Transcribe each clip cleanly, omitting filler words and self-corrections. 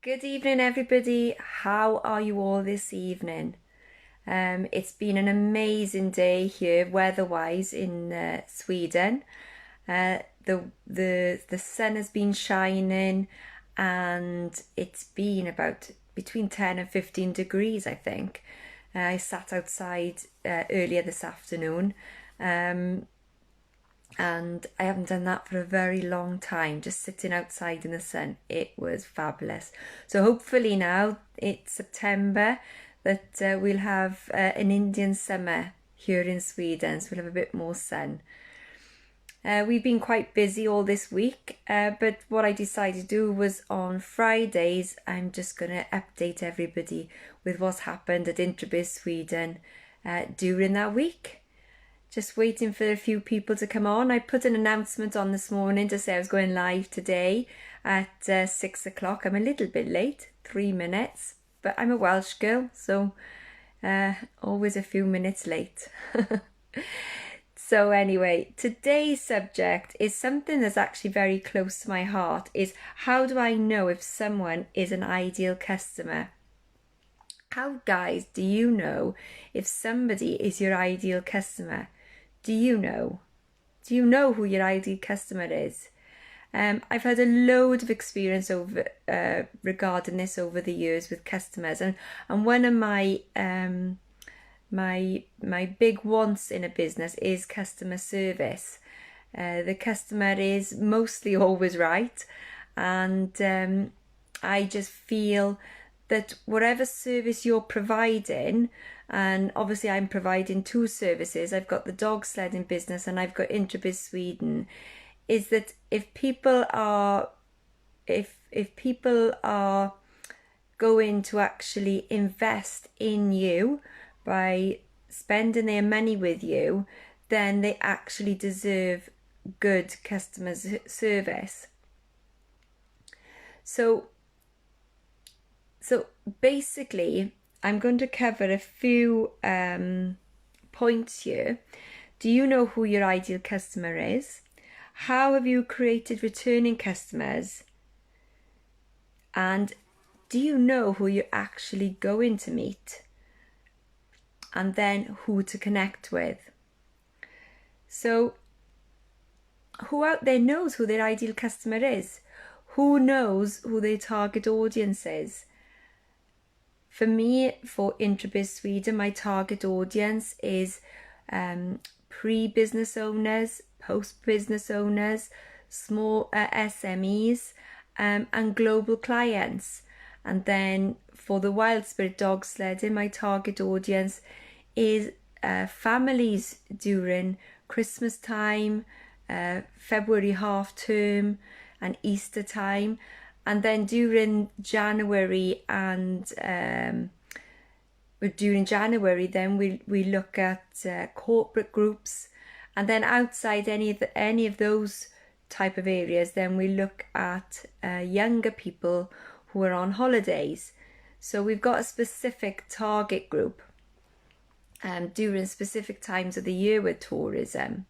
Good evening, everybody. How are you all this evening? It's been an amazing day here, weather-wise, in Sweden. The sun has been shining, and it's been about between 10 and 15 degrees, I think. I sat outside earlier this afternoon. And I haven't done that for a very long time, just sitting outside in the sun. It was fabulous. So hopefully now it's September that we'll have an Indian summer here in Sweden, so we'll have a bit more sun. We've been quite busy all this week, but what I decided to do was on Fridays, I'm just going to update everybody with what's happened at Introbiz Sweden during that week. Just waiting for a few people to come on. I put an announcement on this morning to say I was going live today at 6 o'clock. I'm a little bit late, 3 minutes, but I'm a Welsh girl, so always a few minutes late. So anyway, today's subject is something that's actually very close to my heart, is how do I know if someone is an ideal customer? How, guys, do you know if somebody is your ideal customer? Do you know? Do you know who your ideal customer is? I've had a load of experience over regarding this over the years with customers, and one of my my big wants in a business is customer service. The customer is mostly always right, and I just feel that whatever service you're providing, and obviously I'm providing two services, I've got the dog sledding business and I've got Introbiz Sweden, is that if people are going to actually invest in you by spending their money with you, then they actually deserve good customer service. So basically, I'm going to cover a few points here. Do you know who your ideal customer is? How have you created returning customers? And do you know who you're actually going to meet? And then who to connect with. So who out there knows who their ideal customer is? Who knows who their target audience is? For me, for Introbiz Sweden, my target audience is pre-business owners, post-business owners, small SMEs, and global clients. And then for the Wild Spirit dog sledding, my target audience is families during Christmas time, February half term, and Easter time. And then during January then we look at corporate groups, and then outside any of those type of areas, then we look at younger people who are on holidays. So we've got a specific target group during specific times of the year with tourism.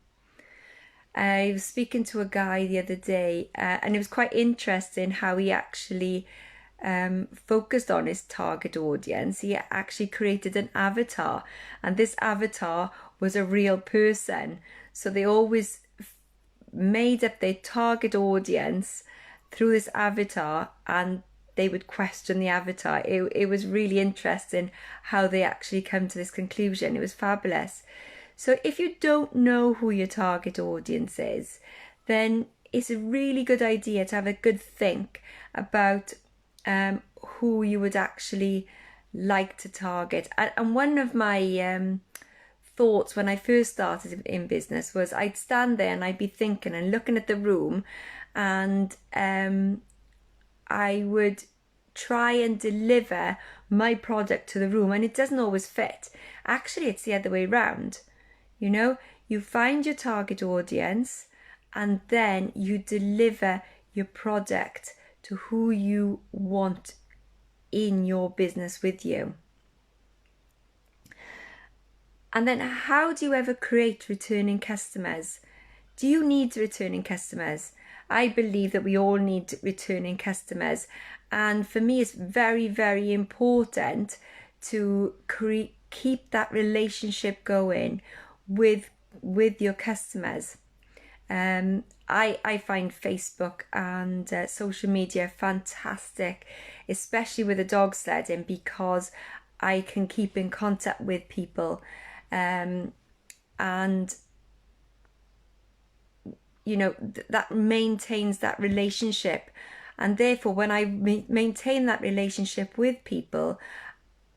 I was speaking to a guy the other day, and it was quite interesting how he actually focused on his target audience. He actually created an avatar, and this avatar was a real person. So they always made up their target audience through this avatar, and they would question the avatar. It was really interesting how they actually come to this conclusion. It was fabulous. So if you don't know who your target audience is, then it's a really good idea to have a good think about who you would actually like to target. And one of my thoughts when I first started in business was I'd stand there and I'd be thinking and looking at the room, and I would try and deliver my product to the room, and it doesn't always fit. Actually, it's the other way around. You know, you find your target audience and then you deliver your product to who you want in your business with you. And then how do you ever create returning customers? Do you need returning customers? I believe that we all need returning customers, and for me it's very, very important to keep that relationship going with your customers. I find Facebook and social media fantastic, especially with the dog sledding, because I can keep in contact with people, and you know, that maintains that relationship. And therefore, when I maintain that relationship with people,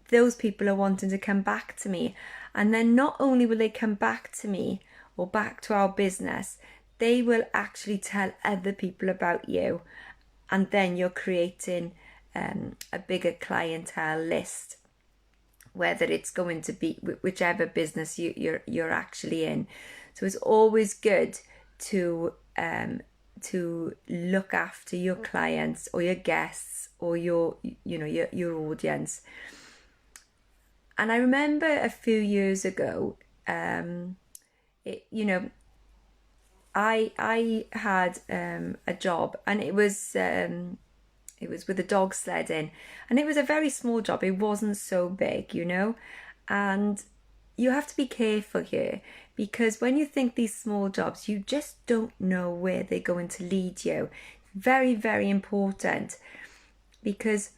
those people are wanting to come back to me. And then not only will they come back to me or back to our business, they will actually tell other people about you. And then you're creating a bigger clientele list, whether it's going to be whichever business you're actually in. So it's always good to look after your clients or your guests or your audience. And I remember a few years ago, I had a job, and it was with the dog sledding, and it was a very small job. It wasn't so big, and you have to be careful here, because when you think these small jobs, you just don't know where they're going to lead you. Very, very important, because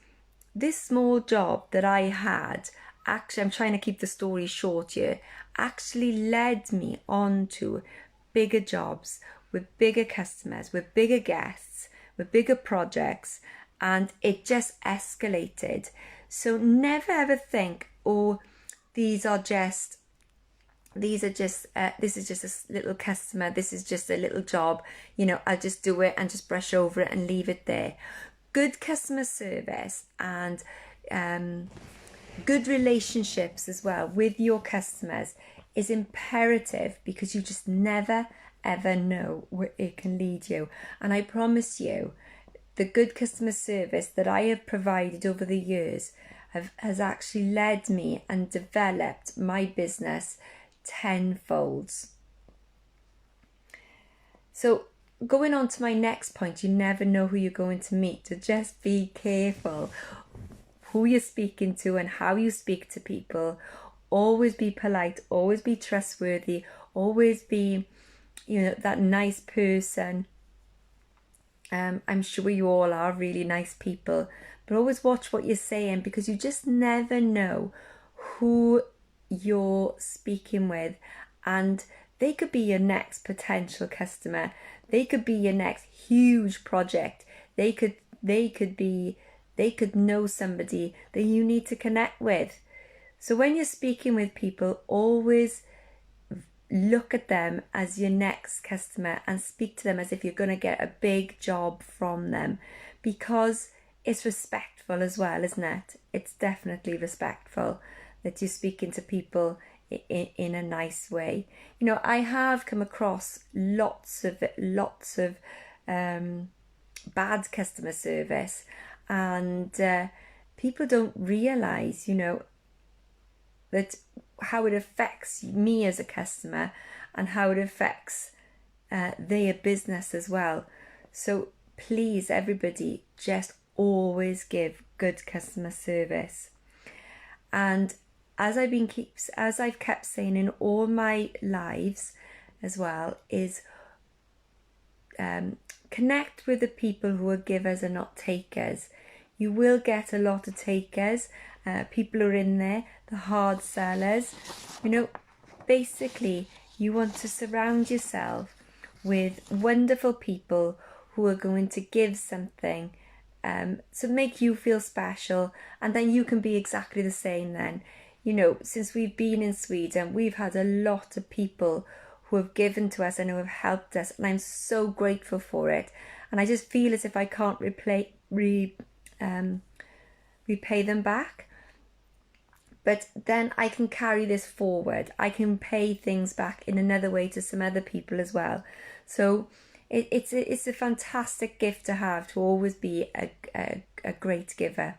this small job that I had, actually, I'm trying to keep the story short here, actually led me on to bigger jobs with bigger customers, with bigger guests, with bigger projects, and it just escalated. So never ever think, oh, this is just a little customer, this is just a little job, I'll just do it and just brush over it and leave it there. Good customer service and good relationships as well with your customers is imperative, because you just never ever know where it can lead you. And I promise you, the good customer service that I have provided over the years has actually led me and developed my business tenfold. So going on to my next point, you never know who you're going to meet, so just be careful who you're speaking to and how you speak to people. Always be polite, always be trustworthy, always be, that nice person. I'm sure you all are really nice people, but always watch what you're saying, because you just never know who you're speaking with, and they could be your next potential customer. They could be your next huge project. They could know somebody that you need to connect with. So when you're speaking with people, always look at them as your next customer and speak to them as if you're going to get a big job from them, because it's respectful as well, isn't it? It's definitely respectful that you're speaking to people in a nice way. I have come across lots of bad customer service, and people don't realize, that how it affects me as a customer and how it affects their business as well. So please, everybody, just always give good customer service. And as I've kept saying in all my lives as well, is connect with the people who are givers and not takers. You will get a lot of takers. People are in there, the hard sellers. Basically, you want to surround yourself with wonderful people who are going to give something to make you feel special, and then you can be exactly the same then. Since we've been in Sweden, we've had a lot of people who have given to us and who have helped us, and I'm so grateful for it. And I just feel as if I can't repay them back. But then I can carry this forward. I can pay things back in another way to some other people as well. So it's a fantastic gift to have, to always be a great giver.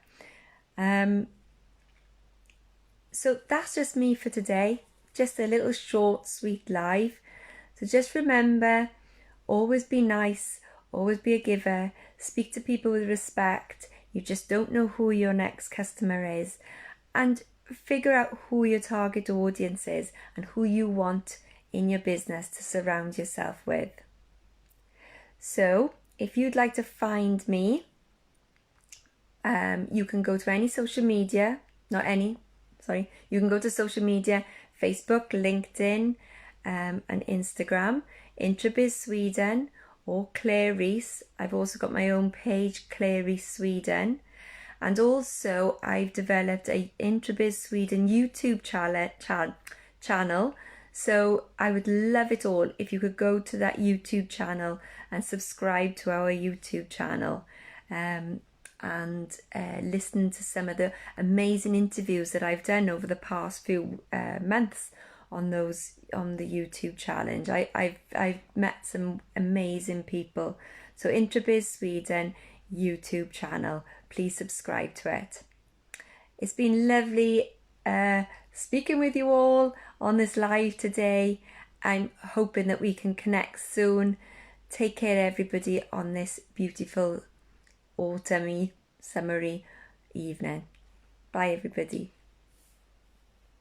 So that's just me for today. Just a little short, sweet live. So just remember, always be nice, Always be a giver. Speak to people with respect. You just don't know who your next customer is. And figure out who your target audience is and who you want in your business to surround yourself with. So if you'd like to find me, you can go to any social media, you can go to social media, Facebook, LinkedIn, and Instagram, Introbiz Sweden, or Claire Rees. I've also got my own page, Claire Rees Sweden. And also I've developed a Introbiz Sweden YouTube channel. So I would love it all if you could go to that YouTube channel and subscribe to our YouTube channel. And listen to some of the amazing interviews that I've done over the past few months on the YouTube challenge. I've met some amazing people. So Introbiz Sweden YouTube channel, please subscribe to it. It's been lovely speaking with you all on this live today. I'm hoping that we can connect soon. Take care everybody on this beautiful autumny, summery evening. Bye everybody.